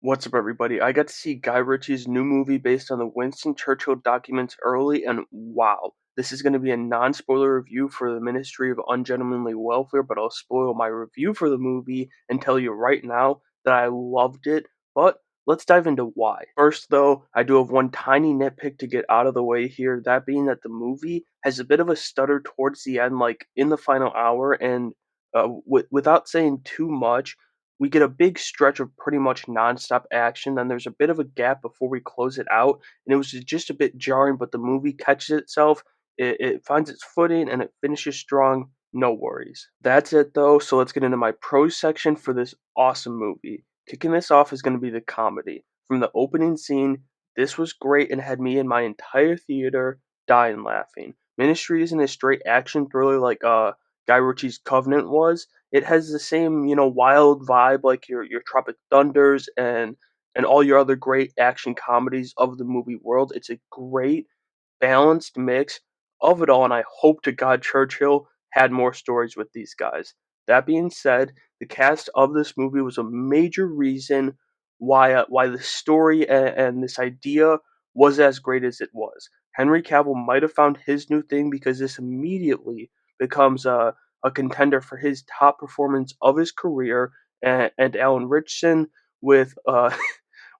What's up, everybody? I got to see Guy Ritchie's new movie based on the Winston Churchill documents early, and wow, this is going to be a non spoiler review for the Ministry of Ungentlemanly Welfare, but I'll spoil my review for the movie and tell you right now that I loved it. But let's dive into why. First, though, I do have one tiny nitpick to get out of the way here, that being that the movie has a bit of a stutter towards the end, like in the final hour, and without saying too much, we get a big stretch of pretty much nonstop action. Then there's a bit of a gap before we close it out, and it was just a bit jarring. But the movie catches itself, it finds its footing, and it finishes strong. No worries. That's it though. So let's get into my pros section for this awesome movie. Kicking this off is going to be the comedy. From the opening scene, this was great and had me and my entire theater dying laughing. Ministry isn't a straight action thriller like Guy Ritchie's Covenant was. It has the same, wild vibe like your Tropic Thunders and all your other great action comedies of the movie world. It's a great balanced mix of it all, and I hope to God Churchill had more stories with these guys. That being said, the cast of this movie was a major reason why the story and this idea was as great as it was. Henry Cavill might have found his new thing because this immediately becomes a contender for his top performance of his career, and Alan Richson with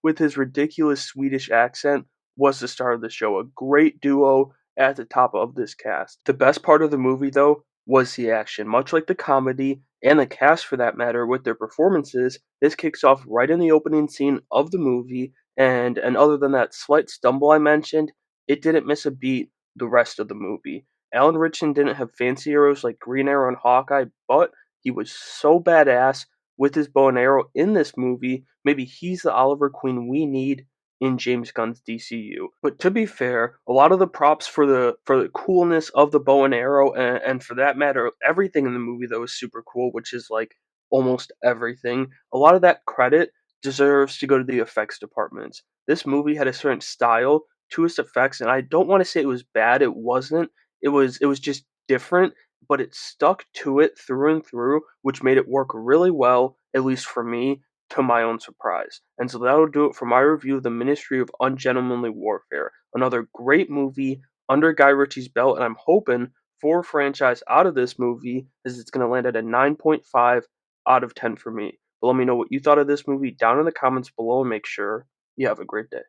with his ridiculous Swedish accent was the star of the show. A great duo at the top of this cast. The best part of the movie, though, was the action. Much like the comedy, and the cast for that matter, with their performances, this kicks off right in the opening scene of the movie, and other than that slight stumble I mentioned, it didn't miss a beat the rest of the movie. Alan Ritchson didn't have fancy heroes like Green Arrow and Hawkeye, but he was so badass with his bow and arrow in this movie. Maybe he's the Oliver Queen we need in James Gunn's DCU. But to be fair, a lot of the props for the coolness of the bow and arrow, and for that matter, everything in the movie that was super cool, which is like almost everything. A lot of that credit deserves to go to the effects departments. This movie had a certain style to its effects, and I don't want to say it was bad. It wasn't. It was just different, but it stuck to it through and through, which made it work really well, at least for me, to my own surprise. And so that'll do it for my review of The Ministry of Ungentlemanly Warfare. Another great movie under Guy Ritchie's belt, and I'm hoping for a franchise out of this movie, as it's going to land at a 9.5 out of 10 for me. But let me know what you thought of this movie down in the comments below, and make sure you have a great day.